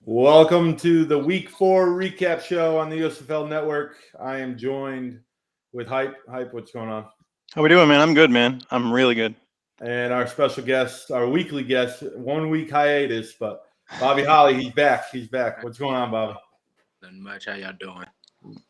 Welcome to the Week 4 recap show on the USFL Network. I am joined with Hype. Hype, what's going on? How we doing, man? I'm good, man. I'm really good. And our special guest, our weekly guest, 1 week hiatus, but Bobby Holly, he's back. He's back. What's going on, Bobby? Nothing much. How y'all doing?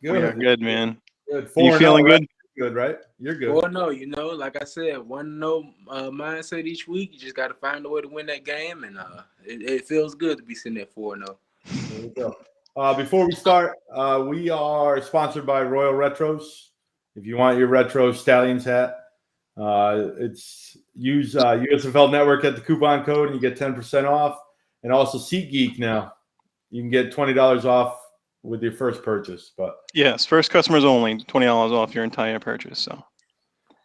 Good. We are good, man. Good. You feeling good? Good, right? You're good. Well, no, like I said, 1-0 mindset each week. You just got to find a way to win that game, and it feels good to be sitting at 4-0. There we go. Before we start, we are sponsored by Royal Retros. If you want your retro Stallions hat, use USFL Network at the coupon code and you get 10% off. And also SeatGeek now, you can get $20 off with your first purchase. But yes, first customers only, $20 off your entire purchase. So,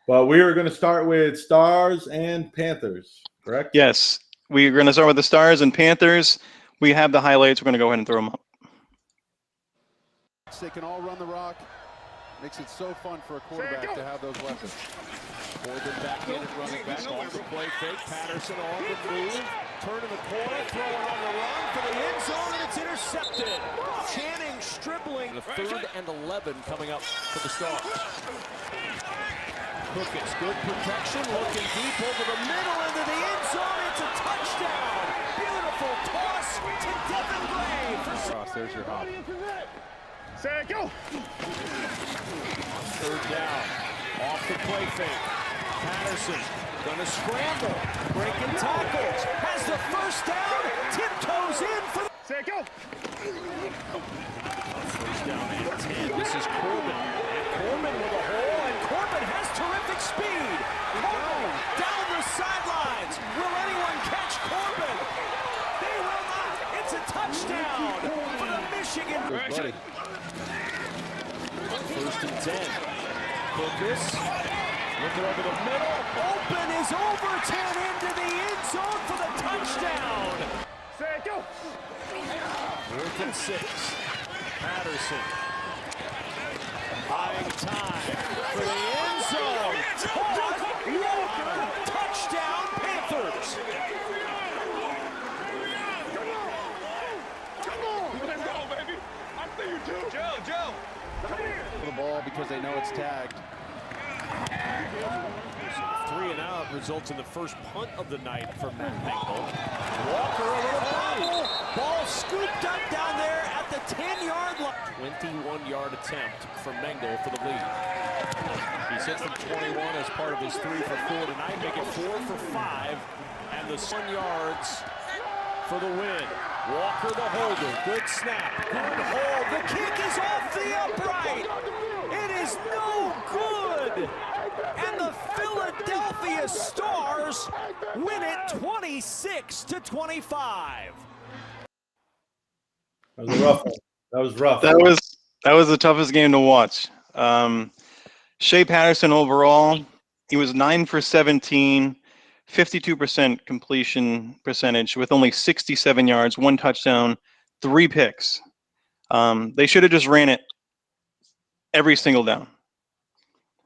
but we are going to start with Stars and Panthers, correct? Yes, we're going to start with the Stars and Panthers. We have the highlights. We're going to go ahead and throw them up. They can all run the rock. Makes it so fun for a quarterback to have those weapons. Corbin back in and running back off the play fake. Patterson on the move. Turn in the corner. Throwing on the run for the end zone, and it's intercepted. Channing Stribling. The 3rd and 11 coming up for the Stars. Cookins, good protection. Looking deep over the middle into the end zone. It's a touchdown. Beautiful toss to Devin Gray. There's your hop. Say go. 3rd down. Off the play fake. Patterson gonna scramble. Breaking tackles. Has the first down. Tiptoes in for the... Say go. First down and 10. This is Corbin. And Corbin with a hole. And Corbin has terrific speed. Corbin down the sidelines. Will anyone catch Corbin? They will not. It's a touchdown for the Michigan. Buddy. 1st and 10. Focus. Looking over the middle. Open is Overton into the end zone for the touchdown. Say go. 4th and 6. Patterson. Buying time for the end zone. Todd Walker. Touchdown Panthers. Come on. Let's go, baby. I see you too. Joe. The ball because they know it's tagged. 3 and out results in the first punt of the night for Matt Mengel. Walker a little bobble. Ball scooped up down there at the 10-yard line. 21-yard attempt for Mengel for the lead. He's hit from 21 as part of his 3 for 4 tonight, making 4 for 5, and the 1 yards for the win. Walker the holder. Good snap. Good hold. The kick is off the upright. It is no good. And the Philadelphia Stars win it 26-25. That was a rough one. That was rough. That was the toughest game to watch. Shea Patterson overall, he was 9 for 17. 52% completion percentage with only 67 yards, 1 touchdown, 3 picks. They should have just ran it every single down.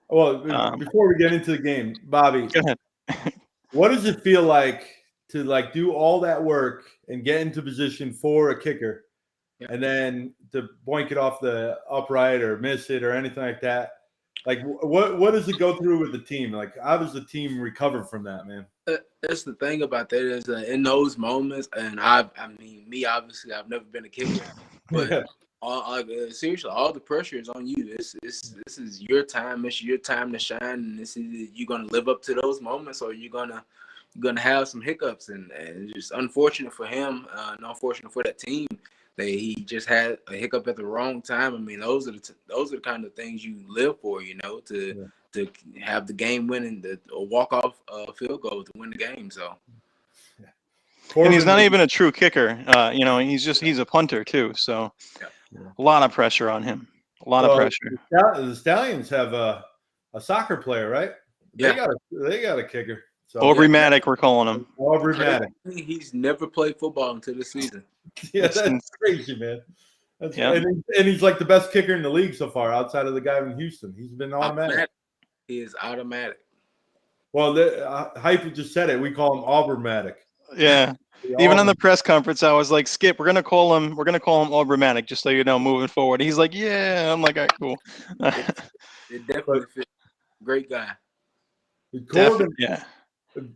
Well, before we get into the game, Bobby, Go ahead. what does it feel like to do all that work and get into position for a kicker, and then to boink it off the upright or miss it or anything like that? Like, what does it go through with the team? Like, how does the team recover from that, man? That's the thing about that is in those moments, and obviously, I've never been a kicker, but seriously, all the pressure is on you. This is your time. It's your time to shine, and this is you're gonna live up to those moments, or you're gonna have some hiccups, and it's just unfortunate for him, and unfortunate for that team. He just had a hiccup at the wrong time. I mean, those are the kind of things you live for, to have the game winning, a walk-off field goal to win the game. So, And he's not even a true kicker. He's a punter too. So, a lot of pressure on him. A lot of pressure. The Stallions have a soccer player, right? Yeah. They got a kicker. So, Aubrey Maddock, we're calling him. Aubrey Maddock. He's never played football until this season. Yeah, that's crazy, man. And he's like the best kicker in the league so far, outside of the guy in Houston. He's been automatic. He is automatic. Well, Hype just said it. We call him Auburn-matic. Yeah. Even on the press conference, I was like, Skip, we're gonna call him Aubramatic, just so you know, moving forward. He's like, yeah. I'm like, all right, cool. It definitely fits. Great guy. Corbin, yeah.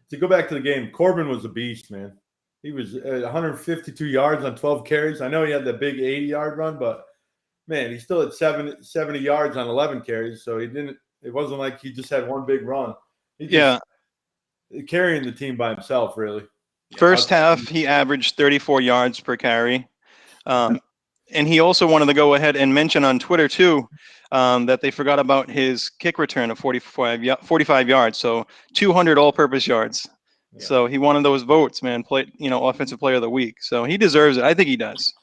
to go back to the game, Corbin was a beast, man. He was 152 yards on 12 carries. I know he had that big 80-yard run, but man, he still had 70 yards on 11 carries. So it wasn't like he just had one big run. He just carrying the team by himself, really. First half, he averaged 34 yards per carry. And he also wanted to go ahead and mention on Twitter, too, that they forgot about his kick return of 45 yards. So 200 all-purpose yards. Yeah. So he wanted those votes, man. Offensive player of the week. So he deserves it. I think he does.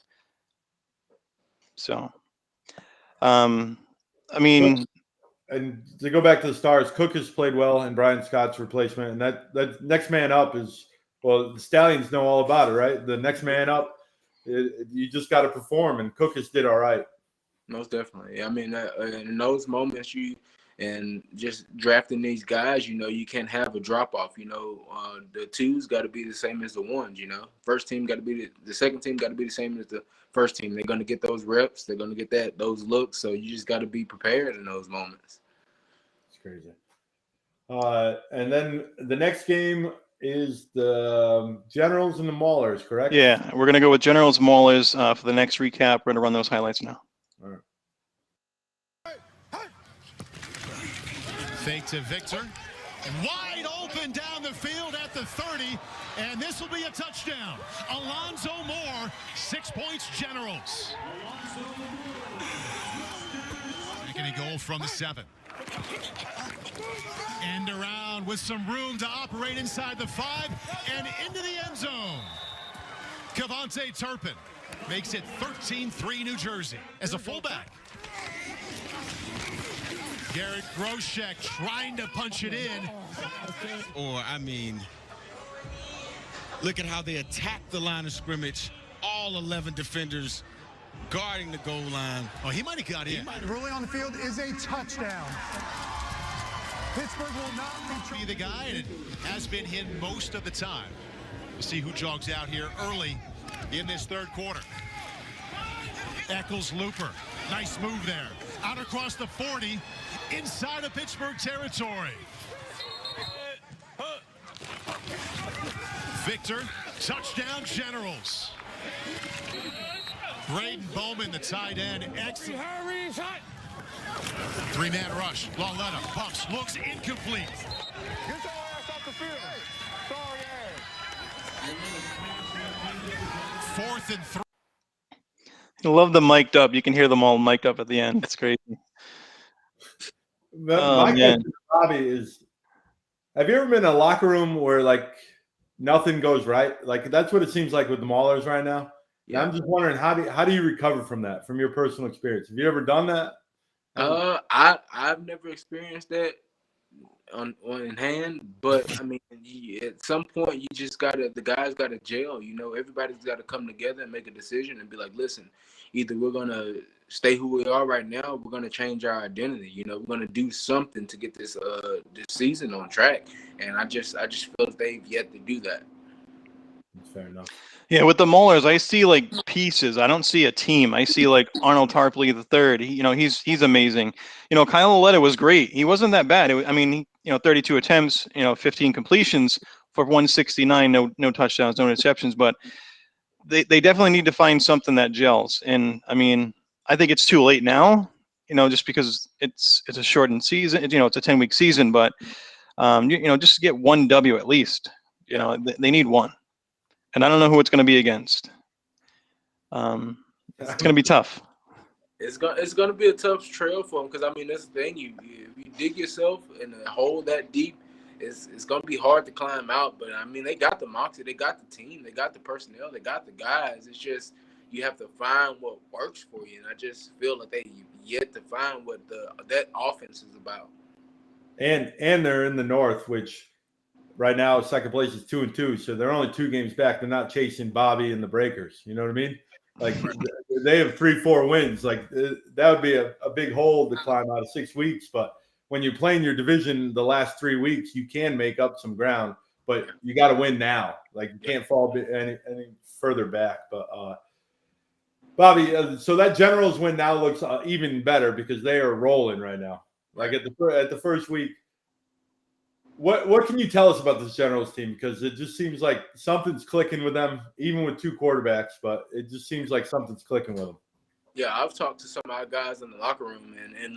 So, I mean. And to go back to the Stars, Cook has played well in Brian Scott's replacement. And that next man up is, well, the Stallions know all about it, right? The next man up, you just got to perform, and Cook has did all right. Most definitely. I mean, in those moments, and just drafting these guys, you can't have a drop-off. The twos got to be the same as the ones, First team got to be the second team got to be the same as the first team. They're going to get those reps. They're going to get those looks. So you just got to be prepared in those moments. It's crazy. And then the next game is the Generals and the Maulers, correct? Yeah, we're going to go with Generals Maulers for the next recap. We're going to run those highlights now. All right. Fake to Victor. Wide open down the field at the 30, and this will be a touchdown. Alonzo Moore, 6 points, Generals. Making a goal from the 7. End around with some room to operate inside the 5 and into the end zone. Cavante Turpin makes it 13-3 New Jersey as a fullback. Garrett Groshek trying to punch it in. Look at how they attack the line of scrimmage. All 11 defenders guarding the goal line. Oh, he might have got in. Ruling on the field is a touchdown. Pittsburgh will not be the guy, and it has been him most of the time. We'll see who jogs out here early in this third quarter. Eccles Looper. Nice move there. Out across the 40. Inside of Pittsburgh territory. Victor, touchdown Generals. Braden Bowman, the tight end. Excellent. 3-man rush. Lauletta pumps, looks incomplete. Get your ass off the field. Sorry ass. 4th and 3. I love the mic'd up. You can hear them all mic'd up at the end. It's crazy. My question to Bobby is, have you ever been in a locker room where like nothing goes right? Like that's what it seems like with the Maulers right now. Yeah. I'm just wondering how do you recover from that, from your personal experience? Have you ever done that? I've never experienced that on in hand, but I mean, at some point you just the guys gotta gel. Everybody's got to come together and make a decision and be like, listen, either we're gonna stay who we are right now, we're gonna change our identity. We're gonna do something to get this season on track. And I just feel that they've yet to do that. That's fair enough. Yeah, with the Maulers, I see like pieces. I don't see a team. I see like Arnold Tarpley III. He's amazing. Kyle Lauletta was great. He wasn't that bad. 32 attempts, 15 completions for 169, no touchdowns, no interceptions. But they definitely need to find something that gels. And I think it's too late now. Just because it's a shortened season. It's a 10-week season, but just get one W at least. They need one. And I don't know who it's going to be against. It's going to be tough. It's going to be a tough trail for them because, that's the thing. You dig yourself in a hole that deep, it's going to be hard to climb out. But, they got the moxie. They got the team. They got the personnel. They got the guys. It's just you have to find what works for you. And I just feel like they yet to find what that offense is about. And they're in the North, which – right now, second place is 2-2, so they're only 2 games back. They're not chasing Bobby and the Breakers. You know what I mean? Like they have 3-4 wins. Like that would be a big hole to climb out of 6 weeks. But when you're playing your division the last 3 weeks, you can make up some ground but you got to win now. Like you can't fall any further back. But Bobby, so that Generals win now looks even better because they are rolling right now. Like at the first week. What can you tell us about this Generals team? Because it just seems like something's clicking with them, even with two quarterbacks. But it just seems like something's clicking with them. Yeah, I've talked to some of our guys in the locker room and in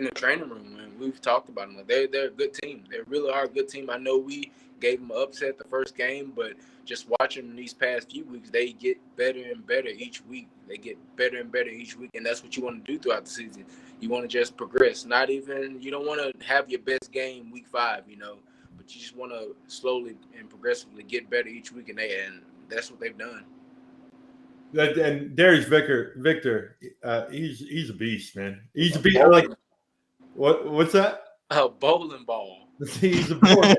the training room, and we've talked about them. Like they're a good team. They really are a good team. I know we gave them an upset the first game, but just watching them these past few weeks, they get better and better each week. They get better and better each week, and that's what you want to do throughout the season. You want to just progress. You don't want to have your best game week 5, but you just want to slowly and progressively get better each week, and that's what they've done. And Darius Victor, he's a beast, man. He's a beast. Like what's that? A bowling ball. He's a boy.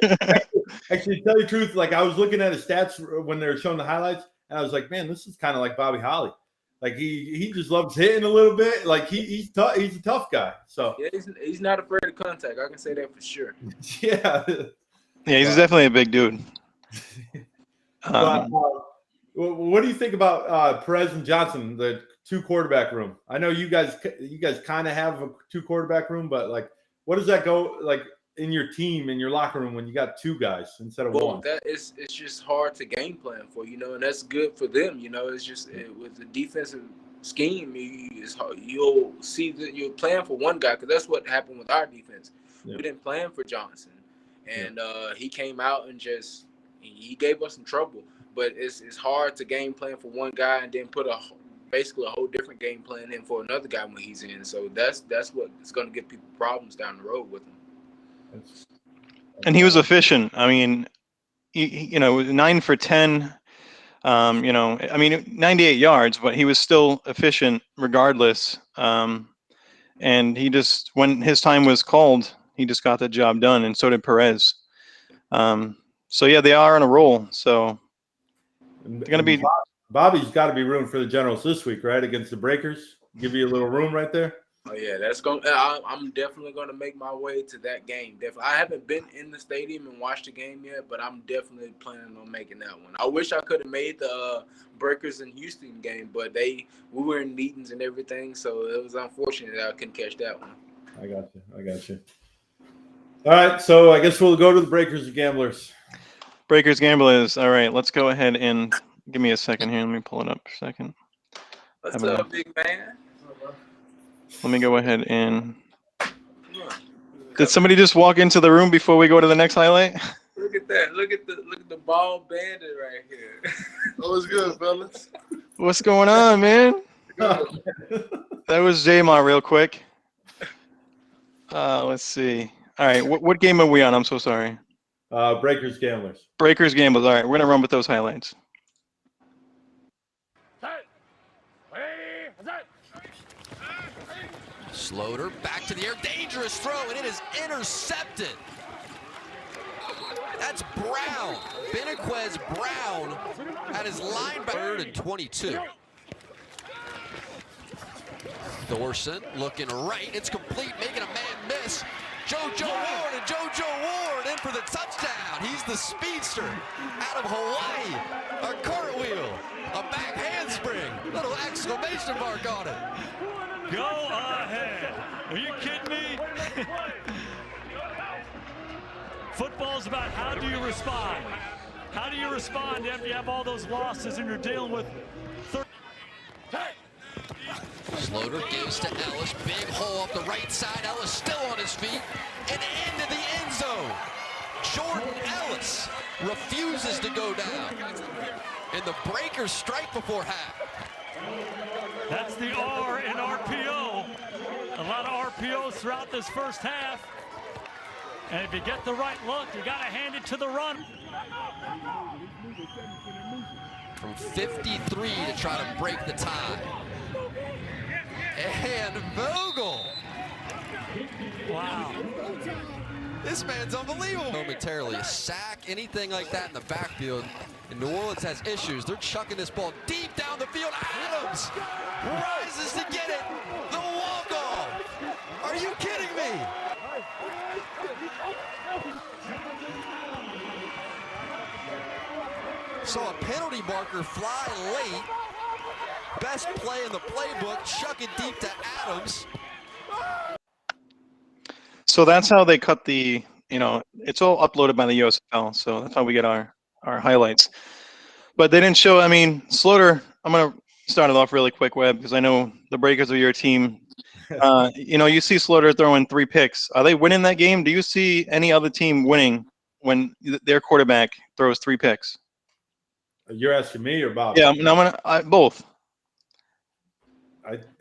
Actually, to tell you the truth, like I was looking at his stats when they were showing the highlights, and I was like, man, this is kind of like Bobby Holly. Like he just loves hitting a little bit. Like he's tough. He's a tough guy. So yeah, he's not afraid of contact. I can say that for sure. Yeah. Yeah, he's definitely a big dude. What do you think about Perez and Johnson, the 2 quarterback room? I know you guys kind of have a 2 quarterback room, but like, what does that go like in your team, in your locker room when you got 2 guys instead of 1? It's just hard to game plan for, and that's good for them. It's just with the defensive scheme, you'll see that you're playing for one guy because that's what happened with our defense. Yeah. We didn't plan for Johnson, and he came out and he gave us some trouble. But it's hard to game plan for one guy and then put basically a whole different game plan in for another guy when he's in. So that's what's going to give people problems down the road with him. And he was efficient. I mean, 9 for 10. 98 yards, but he was still efficient regardless. And he just, when his time was called, he just got the job done, and so did Perez. So yeah, they are on a roll. So they're going to be. Bobby's got to be rooting for the Generals this week, right? Against the Breakers. Give you a little room right there. Oh yeah, I'm definitely going to make my way to that game. Definitely, I haven't been in the stadium and watched the game yet, but I'm definitely planning on making that one. I wish I could have made the Breakers in Houston game, but we were in meetings and everything, so it was unfortunate that I couldn't catch that one. I got you. All right, so I guess we'll go to the Breakers and Gamblers. Breakers Gamblers. All right, let's go ahead and give me a second here. Let me pull it up for a second. What's up, big man? Let me go ahead and. Did somebody just walk into the room before we go to the next highlight? Look at that! Look at the ball bandit right here. What's good, fellas? What's going on, man? That was J-Ma real quick. Let's see. All right, what game are we on? I'm so sorry. Breakers Gamblers. Breakers Gamblers. All right, we're gonna run with those highlights. Sloter back to the air, dangerous throw, and it is intercepted. That's Brown. Benaquez Brown at his linebacker. 3rd and 22. Thorson looking right. It's complete, making a man miss. JoJo Ward, and JoJo Ward in for the touchdown. He's the speedster out of Hawaii. A cartwheel, a back handspring, little exclamation mark on it. Go ahead. Are you kidding me? Football's about how do you respond. How do you respond after you have all those losses and you're dealing with Sloter gives to Ellis, big hole off the right side. Ellis still on his feet and into the end zone. Jordan Ellis refuses to go down. And the Breakers strike before half. That's the R in RPO. A lot of RPOs throughout this first half. And if you get the right look, you got to hand it to the run. From 53 to try to break the tie. And Vogel. Wow. This man's unbelievable. Momentarily, a sack, anything like that in the backfield. And New Orleans has issues. They're chucking this ball deep down the field. Adams rises to get it. The walk-off. Are you kidding me? Saw a penalty marker fly late. Best play in the playbook, chuck it deep to Adams. So that's how they cut the, it's all uploaded by the USFL. So that's how we get our highlights. But they didn't show, Slaughter, I'm going to start it off really quick, Webb, because I know the Breakers are your team. You see Slaughter throwing 3 picks. Are they winning that game? Do you see any other team winning when their quarterback throws 3 picks? You're asking me or Bob? Yeah, both.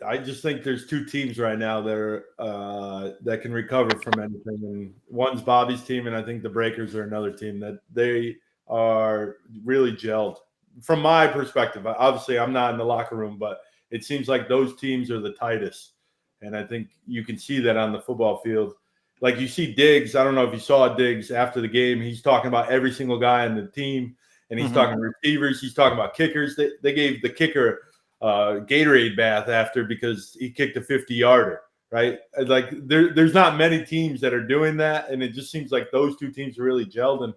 I just think there's 2 teams right now that are that can recover from anything, and one's Bobby's team, and I think the Breakers are another team that they are really gelled. From my perspective, obviously I'm not in the locker room, but it seems like those teams are the tightest, and I think you can see that on the football field. Like you see Diggs, I don't know if you saw Diggs after the game. He's talking about every single guy on the team, and he's talking receivers. He's talking about kickers. They gave the kicker Gatorade bath after because he kicked a 50-yarder, right? Like there's not many teams that are doing that, and it just seems like those 2 teams are really gelled and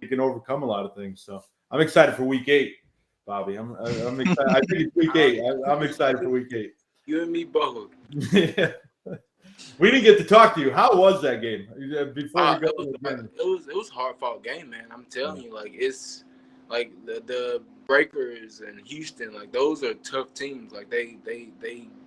they can overcome a lot of things. So I'm excited for Week 8, Bobby. I'm excited. I think it's Week 8. I'm excited for Week 8. You and me both. Yeah. We didn't get to talk to you. How was that game? Before we go, it was a hard fought game, man. I'm telling you, like it's like the Breakers and Houston, like those are tough teams. Like they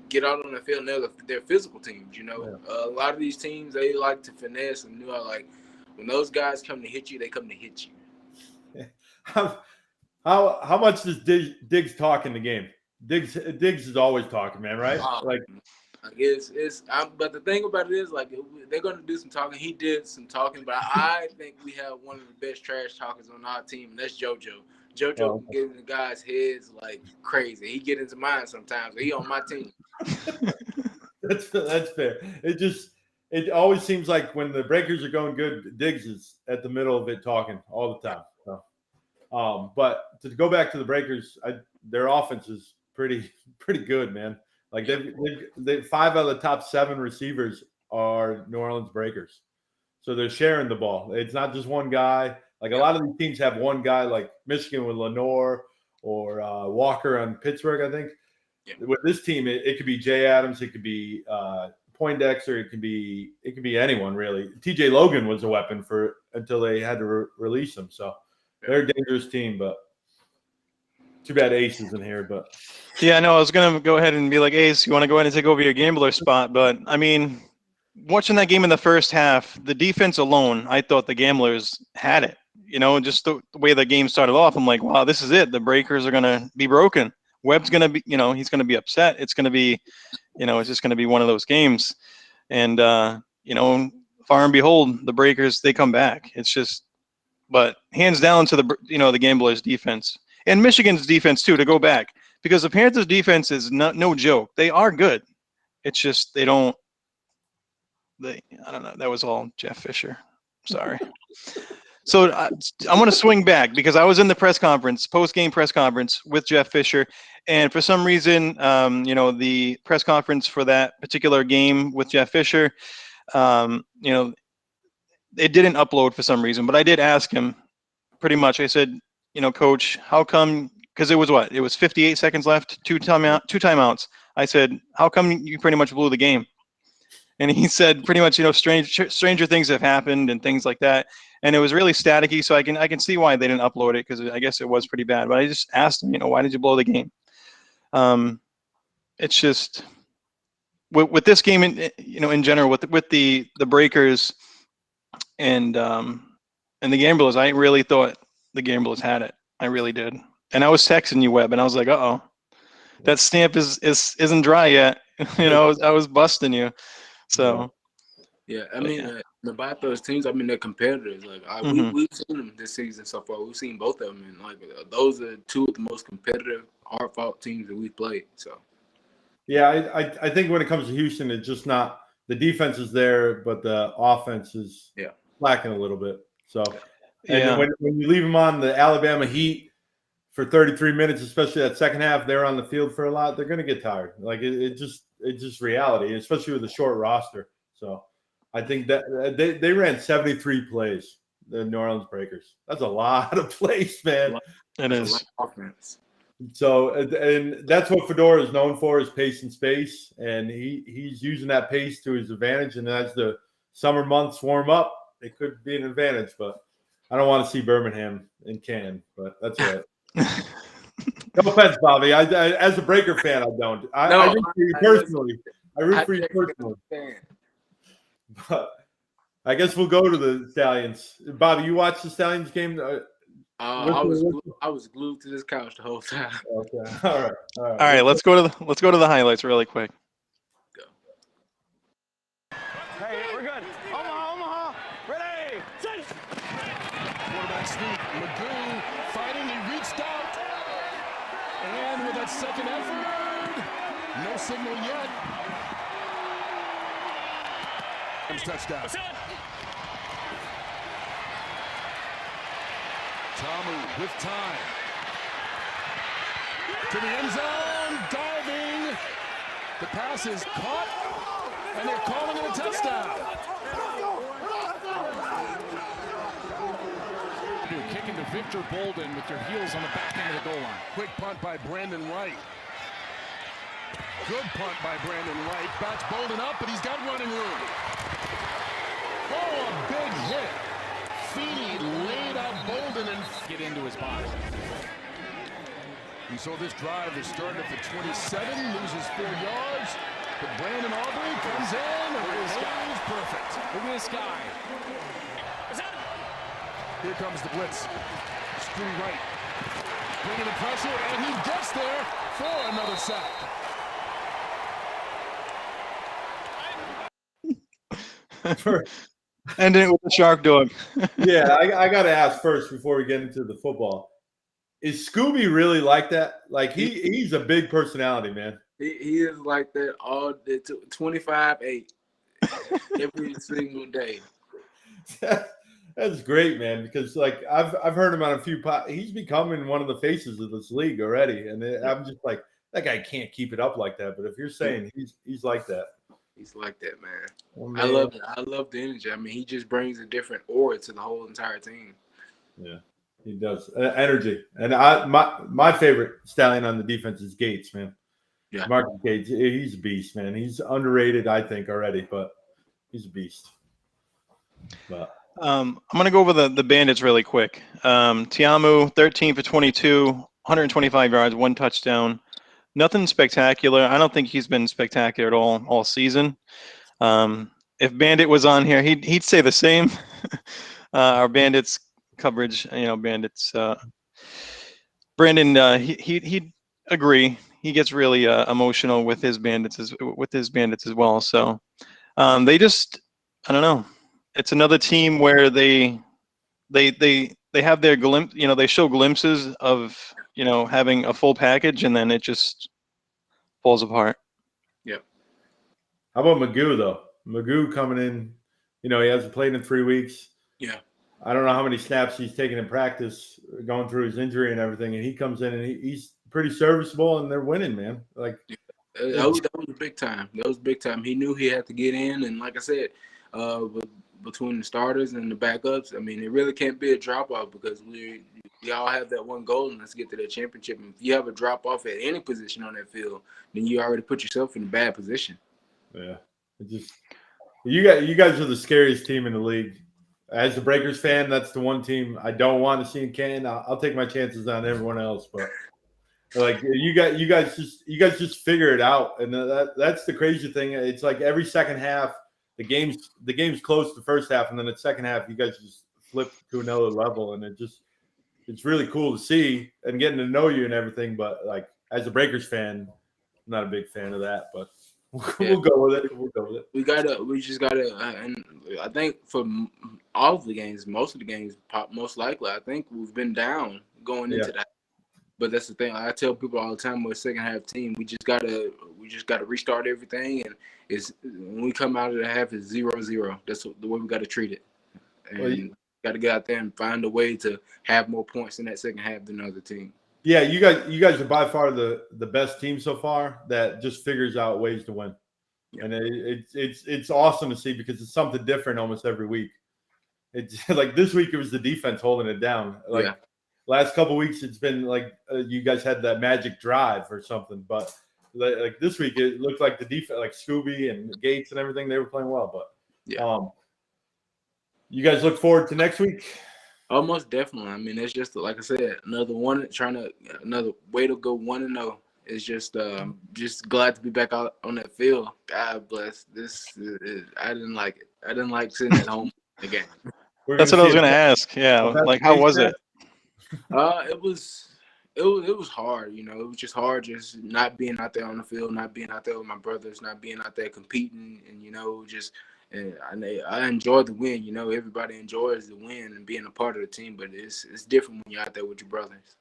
get out on the field and they're physical teams. A lot of these teams they like to finesse and like when those guys come to hit you, they come to hit you. How much does Diggs talk in the game? Diggs is always talking, man, right? But the thing about it is, like, they're going to do some talking. He did some talking, but I think we have one of the best trash talkers on our team, and that's JoJo. JoJo can get in the guys' heads like crazy. He get into mine sometimes. He on my team. That's fair. It always seems like when the Breakers are going good, Diggs is at the middle of it talking all the time. So, but to go back to the Breakers, their offense is pretty good, man. Like they 5 out of the top 7 receivers are New Orleans Breakers, so they're sharing the ball. It's not just one guy. Like a lot of these teams have one guy, like Michigan with Lenore or Walker on Pittsburgh. I think with this team, it could be Jay Adams, it could be Poindexter, it could be anyone really. TJ Logan was a weapon until they had to release him. So they're a dangerous team, but. Too bad Ace is in here, but yeah, no, I was gonna go ahead and be like, Ace, you want to go ahead and take over your gambler spot? But watching that game in the first half, the defense alone, I thought the Gamblers had it. Just the way the game started off, I'm like, wow, this is it. The Breakers are gonna be broken. Webb's gonna be, he's gonna be upset. It's gonna be, it's just gonna be one of those games. And far and behold, the Breakers they come back. It's just, but hands down to the Gamblers defense. And Michigan's defense, too, to go back. Because the Panthers' defense is no joke. They are good. It's just I don't know. That was all Jeff Fisher. Sorry. So I want to swing back because I was in the post-game press conference with Jeff Fisher. And for some reason, the press conference for that particular game with Jeff Fisher, it didn't upload for some reason. But I did ask him pretty much. I said, Coach, how come? Because it was 58 seconds left, two timeouts. I said, how come you pretty much blew the game? And he said, pretty much, stranger things have happened and things like that. And it was really staticky, so I can see why they didn't upload it because I guess it was pretty bad. But I just asked him, why did you blow the game? It's just with this game, in general, with the Breakers and the Gamblers, I really thought the Gamblers had it. I really did. And I was texting you, Webb, and I was like, uh-oh, that stamp isn't dry yet. I was busting you. So. Yeah, about those teams, they're competitors. Like we've seen them this season so far. We've seen both of them, and like those are 2 of the most competitive, hard-fought teams that we've played. So. Yeah, I think when it comes to Houston, it's just not the defense is there, but the offense is lacking a little bit. So. And when you leave them on the Alabama Heat for 33 minutes, especially that second half, they're on the field for a lot. They're going to get tired. Like it's just reality, especially with a short roster. So I think that they ran 73 plays. the New Orleans Breakers. That's a lot of plays, man. It is. Offense. So, and that's what Fedora is known for, is pace and space, and he's using that pace to his advantage. And as the summer months warm up, it could be an advantage. But I don't want to see Birmingham in Canton, but that's all right. No offense, Bobby. I as a Breaker fan, I don't. I root for you personally. I root for you personally. But I guess we'll go to the Stallions. Bobby, you watched the Stallions game? I was glued to this couch the whole time. Okay. All right. Let's go to the highlights really quick. Go. Hey, we're good. Omaha, ready, set. Quarterback sneak. Magoo fighting. He reached out. And with that second effort, no signal yet. Touchdown. Tamu with time. To the end zone, diving. The pass is caught, and they're calling it a touchdown. Kicking to Victor Bolden with your heels on the back end of the goal line. Quick punt by Brandon Wright. Good punt by Brandon Wright. Backs Bolden up, but he's got running room. Oh, a big hit. Feeney laid out Bolden and get into his body. And so this drive is starting at the 27, loses 4 yards, but Brandon Aubrey comes in and remains perfect. Look at this guy. Here comes the blitz. Screen right. Bringing the pressure, and he gets there for another sack. Ending it with the shark dog. Yeah, I got to ask first before we get into the football. Is Scooby really like that? Like he's a big personality, man. He is like that all day, 25-8 every single day. That's great, man. Because like I've heard him on a few. He's becoming one of the faces of this league already, and I'm just like, that guy can't keep it up like that. But if you're saying he's like that. He's like that, man. Oh, I love it. I love the energy. I mean, he just brings a different aura to the whole entire team. Yeah, he does. Energy. And my favorite Stallion on the defense is Gates, man. Yeah, Marcus Gates. He's a beast, man. He's underrated, I think, already, but he's a beast. But I'm gonna go over the Bandits really quick. Tiamu, 13 for 22, 125 yards, 1 touchdown. Nothing spectacular. I don't think he's been spectacular at all season. If Bandit was on here, he'd say the same. Our Bandits coverage, Bandits. Brandon, he'd agree. He gets really emotional with his Bandits as well. So they just, I don't know. It's another team where they have their glimpse. They show glimpses of having a full package, and then it just falls apart. Yep. How about Magoo though? Magoo coming in, he hasn't played in 3 weeks. Yeah. I don't know how many snaps he's taken in practice, going through his injury and everything, and he comes in and he's pretty serviceable, and they're winning, man. Like that was big time. That was big time. He knew he had to get in, and like I said, between the starters and the backups, I mean, it really can't be a drop off because we all have that one goal, and let's get to that championship. And if you have a drop off at any position on that field, then you already put yourself in a bad position. Yeah, you guys are the scariest team in the league. As a Breakers fan, that's the one team I don't want to see in Canton. I'll take my chances on everyone else, but like you guys just figure it out, and that's the crazy thing. It's like every second half, the game's close the first half, and then the second half, you guys just flip to another level, and it's really cool to see and getting to know you and everything. But like as a Breakers fan, I'm not a big fan of that, but we'll go with it. We'll go with it. We just gotta, and I think for all of the games, most of the games, most likely, I think we've been down going into that. But that's the thing. I tell people all the time, we're a second half team. We just gotta restart everything, and when we come out of the half, it's 0-0. That's the way we gotta treat it, and got to get out there and find a way to have more points in that second half than the other team. Yeah, you guys are by far the best team so far that just figures out ways to win, and it's awesome to see because it's something different almost every week. It's like this week it was the defense holding it down. Like last couple weeks, it's been like you guys had that magic drive or something. But like this week, it looked like the defense, like Scooby and Gates and everything, they were playing well. But you guys look forward to next week? Almost definitely. I mean, it's just like I said, another way to go 1-0. It's just glad to be back out on that field. God bless. I didn't like it. I didn't like sitting at home again. That's what I was going to ask. Yeah, like how was it? It was hard. You know, it was just hard, just not being out there on the field, not being out there with my brothers, not being out there competing, and And I enjoyed the win. You know, everybody enjoys the win and being a part of the team, but it's different when you're out there with your brothers.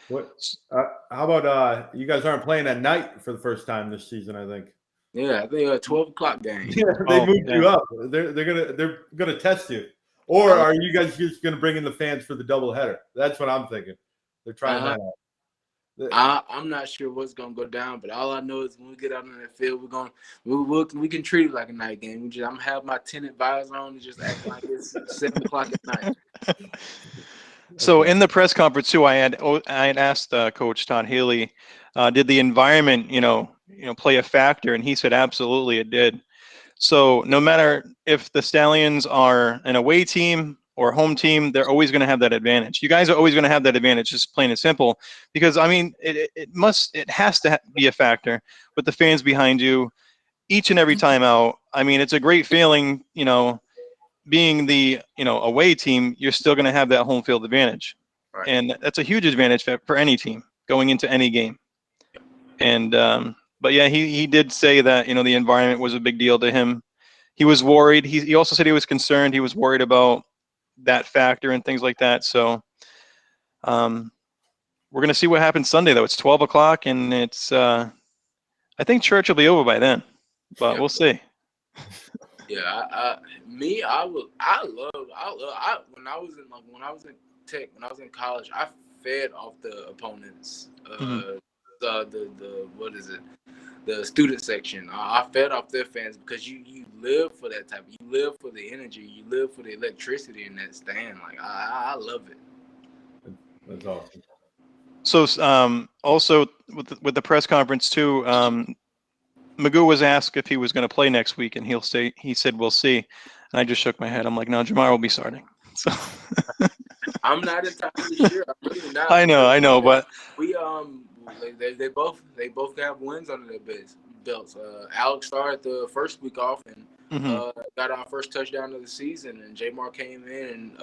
What? How about you guys aren't playing at night for the first time this season? I think. Yeah, I think a 12:00 game. Yeah, they moved you up. They're gonna test you, or are you guys just gonna bring in the fans for the doubleheader? That's what I'm thinking. They're trying that out. I'm not sure what's gonna go down, but all I know is when we get out on that field, we can treat it like a night game. I'm gonna have my tenant visor on and just act like it's 7:00 at night. So in the press conference too, I had asked Coach Todd Haley, did the environment, play a factor? And he said absolutely it did. So no matter if the Stallions are an away team or home team, they're always going to have that advantage. You guys are always going to have that advantage, just plain and simple. Because I mean, it has to be a factor with the fans behind you each and every time out. I mean, it's a great feeling, being the away team, you're still going to have that home field advantage, right. And that's a huge advantage for any team going into any game. And but yeah, he did say that the environment was a big deal to him. He was worried. He also said he was concerned. He was worried about that factor and things like that. So we're going to see what happens Sunday, though. It's 12:00, and it's I think church will be over by then, but we'll see. Yeah, when I was in Tech, when I was in college, I fed off the opponents. The student section. I fed off their fans because you live for that type. You live for the energy. You live for the electricity in that stand. Like I love it. That's awesome. So also with the press conference too, Magoo was asked if he was going to play next week, and he said we'll see. And I just shook my head. I'm like, no, Jamar will be starting. So I'm not entirely sure. I'm really not. I know, but we they both have wins under their belts. Alex started the first week off and got our first touchdown of the season, and Jamar came in and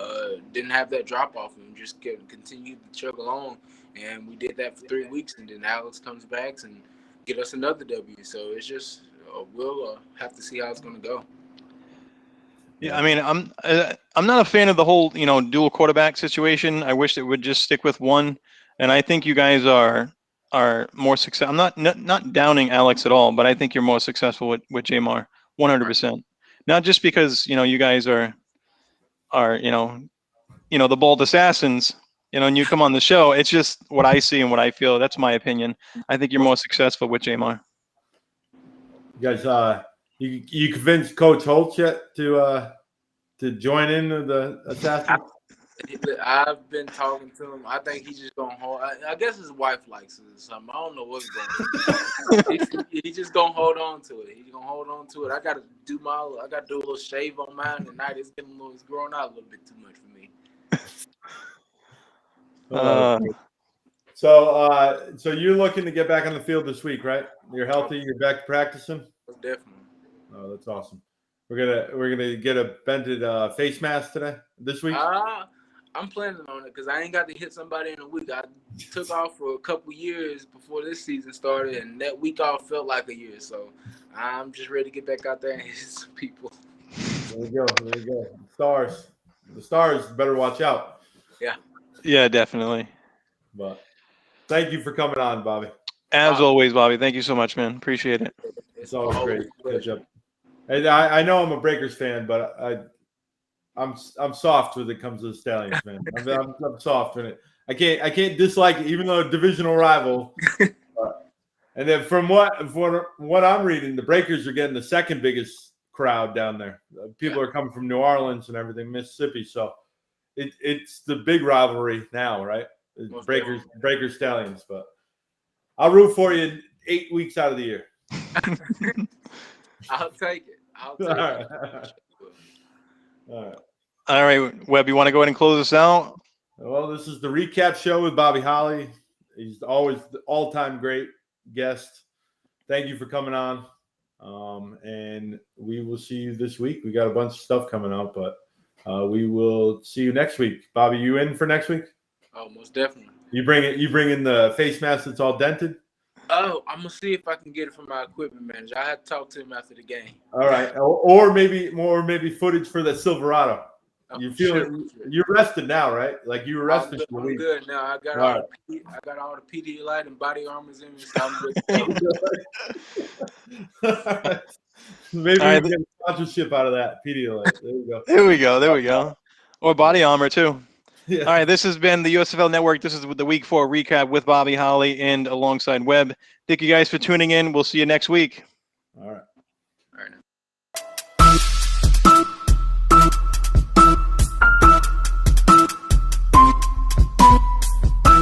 didn't have that drop off and just continued to chug along. And we did that for 3 weeks, and then Alex comes back and get us another W. So it's just we'll have to see how it's going to go. Yeah, I mean, I'm not a fan of the whole dual quarterback situation. I wish it would just stick with one, and I think you guys are more successful. I'm not downing Alex at all, but I think you're more successful with Jamar 100%. Not just because you guys are the bold assassins, and you come on the show. It's just what I see and what I feel. That's my opinion. I think you're more successful with Jamar. You guys, you convinced Coach Holtz yet to join in the assassin? I've been talking to him. I think he's just gonna hold. I guess his wife likes it or something. I don't know what's going on. He's just gonna hold on to it. He's gonna hold on to it. I gotta do a little shave on mine tonight. It's growing out a little bit too much for me. So you're looking to get back on the field this week, right? You're healthy. You're back to practicing. Definitely. Oh, that's awesome. We're gonna get a vented face mask this week. I'm planning on it because I ain't got to hit somebody in a week. I took off for a couple years before this season started, and that week off felt like a year. So I'm just ready to get back out there and hit some people. There you go. The stars better watch out. Yeah, definitely. But thank you for coming on, Bobby. As always, Bobby. Thank you so much, man. Appreciate it. It's always great to catch up. And I know I'm a Breakers fan, but I'm soft when it comes to the Stallions, man. I'm soft when I can't dislike it, even though a divisional rival. And then from what I'm reading, the Breakers are getting the second biggest crowd down there. People are coming from New Orleans and everything, Mississippi. So it's the big rivalry now, right? Breakers Stallions. But I'll root for you 8 weeks out of the year. I'll take it. All right, Webb, you want to go ahead and close us out? Well, this is the recap show with Bobby Holly. He's always the all-time great guest. Thank you for coming on. And we will see you this week. We got a bunch of stuff coming up, but we will see you next week. Bobby, you in for next week? Oh, most definitely. You bring in the face mask that's all dented? Oh, I'm gonna see if I can get it from my equipment manager. I had to talk to him after the game. All right, or maybe footage for the Silverado. You feel you're rested now, right? Like you were rested for a week. I'm good now. I got all the PD light and body armors in me, so I'm good. Maybe we can get a sponsorship out of that PD light. There we go. Or body armor too. Yeah. All right, this has been the USFL Network. This is the Week 4 recap with Bobby Holly and alongside Webb. Thank you guys for tuning in. We'll see you next week. All right.